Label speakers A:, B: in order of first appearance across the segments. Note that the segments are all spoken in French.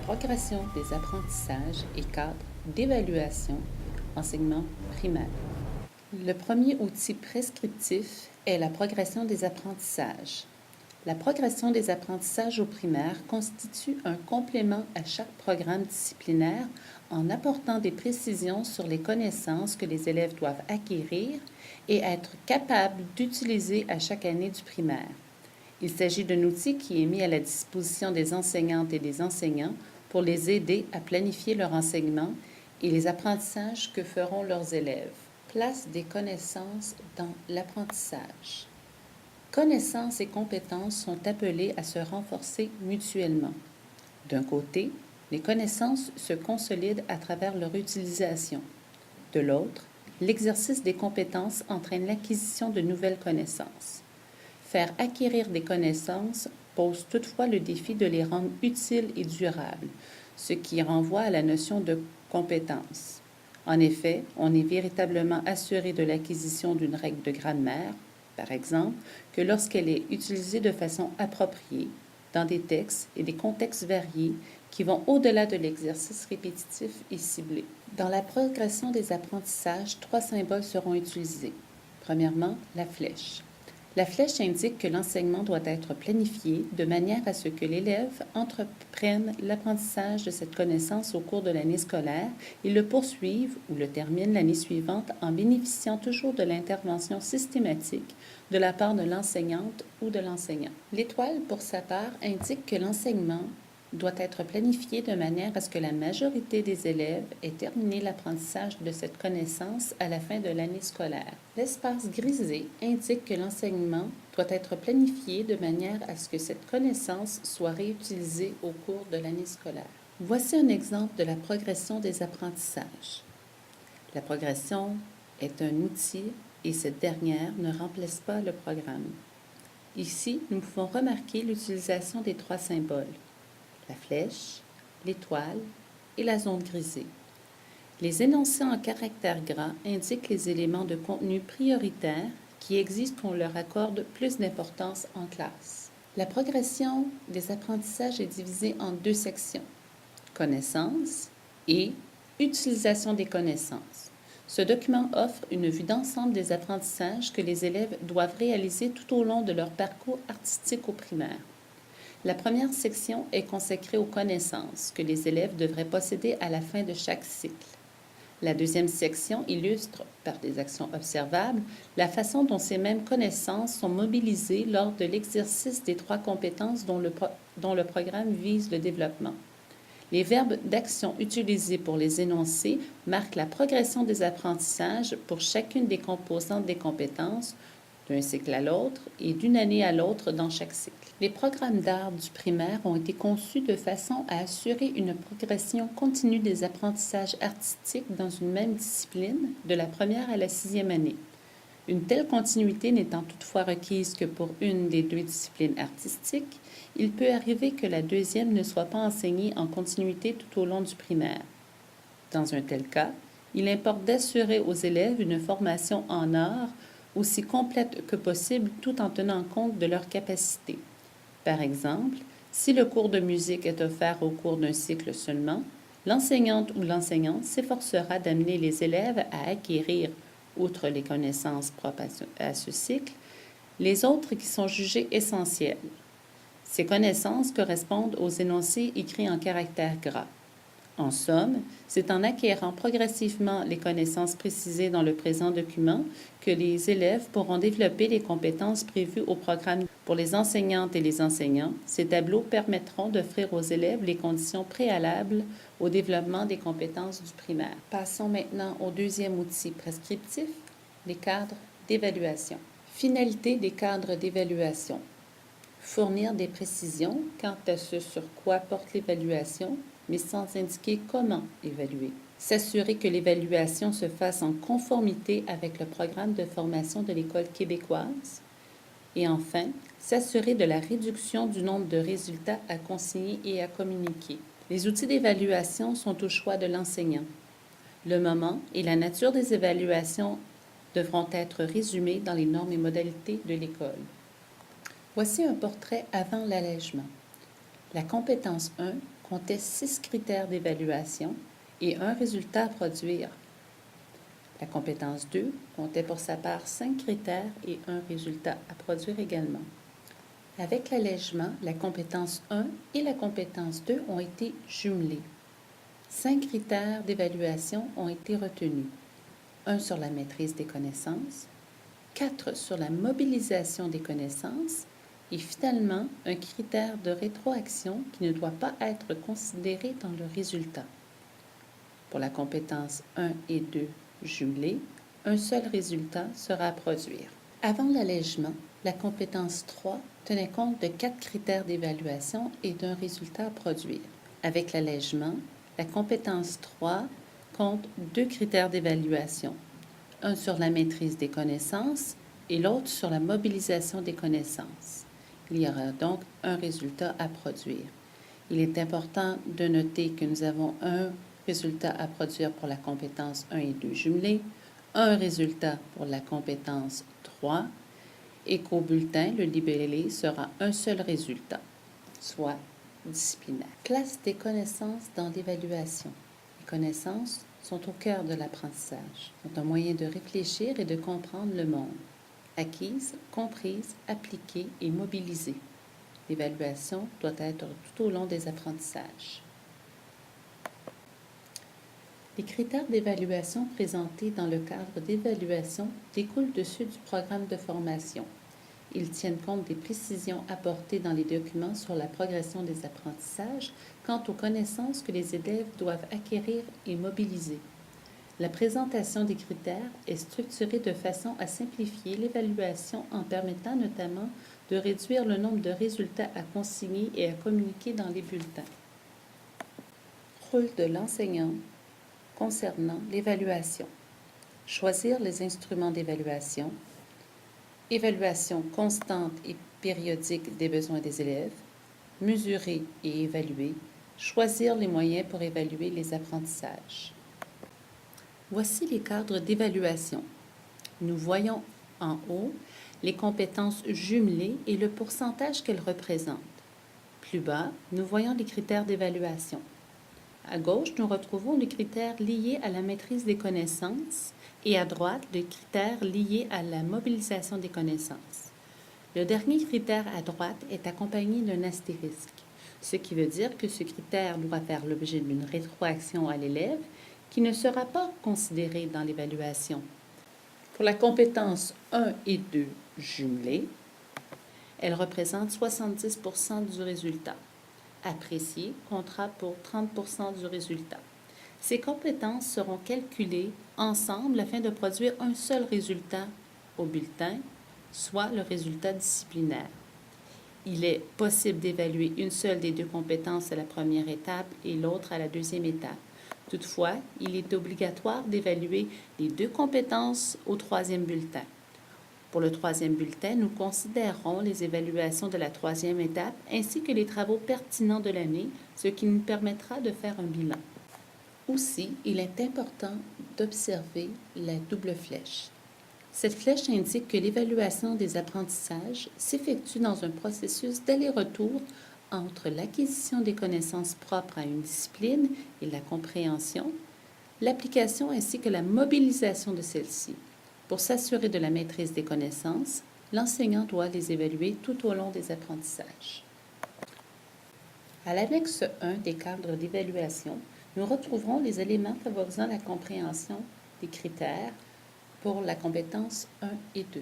A: progression des apprentissages et cadres d'évaluation enseignement primaire. Le premier outil prescriptif est la progression des apprentissages. La progression des apprentissages au primaire constitue un complément à chaque programme disciplinaire en apportant des précisions sur les connaissances que les élèves doivent acquérir et être capables d'utiliser à chaque année du primaire. Il s'agit d'un outil qui est mis à la disposition des enseignantes et des enseignants pour les aider à planifier leur enseignement et les apprentissages que feront leurs élèves. Place des connaissances dans l'apprentissage. Connaissances et compétences sont appelées à se renforcer mutuellement. D'un côté, les connaissances se consolident à travers leur utilisation. De l'autre, l'exercice des compétences entraîne l'acquisition de nouvelles connaissances. Faire acquérir des connaissances pose toutefois le défi de les rendre utiles et durables, ce qui renvoie à la notion de compétence. En effet, on est véritablement assuré de l'acquisition d'une règle de grammaire, par exemple, que lorsqu'elle est utilisée de façon appropriée, dans des textes et des contextes variés qui vont au-delà de l'exercice répétitif et ciblé. Dans la progression des apprentissages, 3 symboles seront utilisés. Premièrement, la flèche. La flèche indique que l'enseignement doit être planifié de manière à ce que l'élève entreprenne l'apprentissage de cette connaissance au cours de l'année scolaire et le poursuive ou le termine l'année suivante en bénéficiant toujours de l'intervention systématique de la part de l'enseignante ou de l'enseignant. L'étoile, pour sa part, indique que l'enseignement doit être planifié de manière à ce que la majorité des élèves aient terminé l'apprentissage de cette connaissance à la fin de l'année scolaire. L'espace grisé indique que l'enseignement doit être planifié de manière à ce que cette connaissance soit réutilisée au cours de l'année scolaire. Voici un exemple de la progression des apprentissages. La progression est un outil et cette dernière ne remplace pas le programme. Ici, nous pouvons remarquer l'utilisation des 3 symboles: la flèche, l'étoile et la zone grisée. Les énoncés en caractères gras indiquent les éléments de contenu prioritaires qui exigent qu'on leur accorde plus d'importance en classe. La progression des apprentissages est divisée en 2 sections: connaissances et utilisation des connaissances. Ce document offre une vue d'ensemble des apprentissages que les élèves doivent réaliser tout au long de leur parcours artistique au primaire. La première section est consacrée aux connaissances que les élèves devraient posséder à la fin de chaque cycle. La deuxième section illustre, par des actions observables, la façon dont ces mêmes connaissances sont mobilisées lors de l'exercice des 3 compétences dont le programme vise le développement. Les verbes d'action utilisés pour les énoncer marquent la progression des apprentissages pour chacune des composantes des compétences, d'un cycle à l'autre et d'une année à l'autre dans chaque cycle. Les programmes d'art du primaire ont été conçus de façon à assurer une progression continue des apprentissages artistiques dans une même discipline, de la première à la 6e année. Une telle continuité n'étant toutefois requise que pour une des 2 disciplines artistiques, il peut arriver que la deuxième ne soit pas enseignée en continuité tout au long du primaire. Dans un tel cas, il importe d'assurer aux élèves une formation en art aussi complète que possible tout en tenant compte de leurs capacités. Par exemple, si le cours de musique est offert au cours d'un cycle seulement, l'enseignante ou l'enseignant s'efforcera d'amener les élèves à acquérir, outre les connaissances propres à ce cycle, les autres qui sont jugées essentielles. Ces connaissances correspondent aux énoncés écrits en caractères gras. En somme, c'est en acquérant progressivement les connaissances précisées dans le présent document que les élèves pourront développer les compétences prévues au programme. Pour les enseignantes et les enseignants, ces tableaux permettront d'offrir aux élèves les conditions préalables au développement des compétences du primaire. Passons maintenant au deuxième outil prescriptif, les cadres d'évaluation. Finalité des cadres d'évaluation: fournir des précisions quant à ce sur quoi porte l'évaluation, mais sans indiquer comment évaluer. S'assurer que l'évaluation se fasse en conformité avec le programme de formation de l'École québécoise. Et enfin, s'assurer de la réduction du nombre de résultats à consigner et à communiquer. Les outils d'évaluation sont au choix de l'enseignant. Le moment et la nature des évaluations devront être résumés dans les normes et modalités de l'École. Voici un portrait avant l'allègement. La compétence 1 comptait 6 critères d'évaluation et un résultat à produire. La compétence 2 comptait pour sa part 5 critères et un résultat à produire également. Avec l'allègement, la compétence 1 et la compétence 2 ont été jumelées. 5 critères d'évaluation ont été retenus. Un sur la maîtrise des connaissances, 4 sur la mobilisation des connaissances et finalement un critère de rétroaction qui ne doit pas être considéré dans le résultat. Pour la compétence 1 et 2 jumelées, un seul résultat sera à produire. Avant l'allègement, la compétence 3 tenait compte de 4 critères d'évaluation et d'un résultat à produire. Avec l'allègement, la compétence 3 compte 2 critères d'évaluation, un sur la maîtrise des connaissances et l'autre sur la mobilisation des connaissances. Il y aura donc un résultat à produire. Il est important de noter que nous avons un résultat à produire pour la compétence 1 et 2 jumelées, un résultat pour la compétence 3 et qu'au bulletin, le libellé sera un seul résultat, soit disciplinaire. Place des connaissances dans l'évaluation. Les connaissances sont au cœur de l'apprentissage, sont un moyen de réfléchir et de comprendre le monde. Acquises, comprises, appliquées et mobilisées. L'évaluation doit être tout au long des apprentissages. Les critères d'évaluation présentés dans le cadre d'évaluation découlent de ceux du programme de formation. Ils tiennent compte des précisions apportées dans les documents sur la progression des apprentissages quant aux connaissances que les élèves doivent acquérir et mobiliser. La présentation des critères est structurée de façon à simplifier l'évaluation en permettant notamment de réduire le nombre de résultats à consigner et à communiquer dans les bulletins. Rôle de l'enseignant concernant l'évaluation. Choisir les instruments d'évaluation, évaluation constante et périodique des besoins des élèves, mesurer et évaluer, choisir les moyens pour évaluer les apprentissages. Voici les cadres d'évaluation. Nous voyons en haut les compétences jumelées et le pourcentage qu'elles représentent. Plus bas, nous voyons les critères d'évaluation. À gauche, nous retrouvons les critères liés à la maîtrise des connaissances et à droite, les critères liés à la mobilisation des connaissances. Le dernier critère à droite est accompagné d'un astérisque, ce qui veut dire que ce critère doit faire l'objet d'une rétroaction à l'élève qui ne sera pas considérée dans l'évaluation. Pour la compétence 1 et 2 jumelées, elle représente 70 % du résultat. Apprécié comptera pour 30 % du résultat. Ces compétences seront calculées ensemble afin de produire un seul résultat au bulletin, soit le résultat disciplinaire. Il est possible d'évaluer une seule des deux compétences à la première étape et l'autre à la deuxième étape. Toutefois, il est obligatoire d'évaluer les deux compétences au troisième bulletin. Pour le troisième bulletin, nous considérons les évaluations de la troisième étape ainsi que les travaux pertinents de l'année, ce qui nous permettra de faire un bilan. Aussi, il est important d'observer la double flèche. Cette flèche indique que l'évaluation des apprentissages s'effectue dans un processus d'aller-retour entre l'acquisition des connaissances propres à une discipline et la compréhension, l'application ainsi que la mobilisation de celles-ci. Pour s'assurer de la maîtrise des connaissances, l'enseignant doit les évaluer tout au long des apprentissages. À l'annexe 1 des cadres d'évaluation, nous retrouverons les éléments favorisant la compréhension des critères pour la compétence 1 et 2.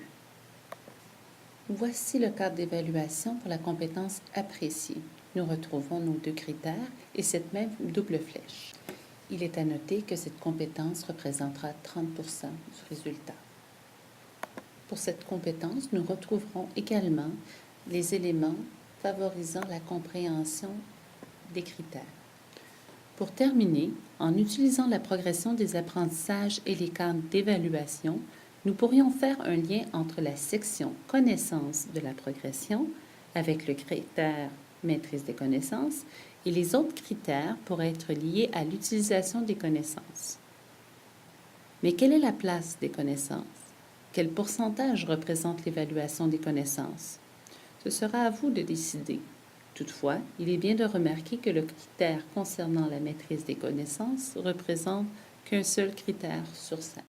A: Voici le cadre d'évaluation pour la compétence appréciée. Nous retrouvons nos deux critères et cette même double flèche. Il est à noter que cette compétence représentera 30 % du résultat. Pour cette compétence, nous retrouverons également les éléments favorisant la compréhension des critères. Pour terminer, en utilisant la progression des apprentissages et les cadres d'évaluation, nous pourrions faire un lien entre la section connaissance de la progression avec le critère maîtrise des connaissances et les autres critères pourraient être liés à l'utilisation des connaissances. Mais quelle est la place des connaissances? Quel pourcentage représente l'évaluation des connaissances? Ce sera à vous de décider. Toutefois, il est bien de remarquer que le critère concernant la maîtrise des connaissances représente qu'un seul critère sur 5.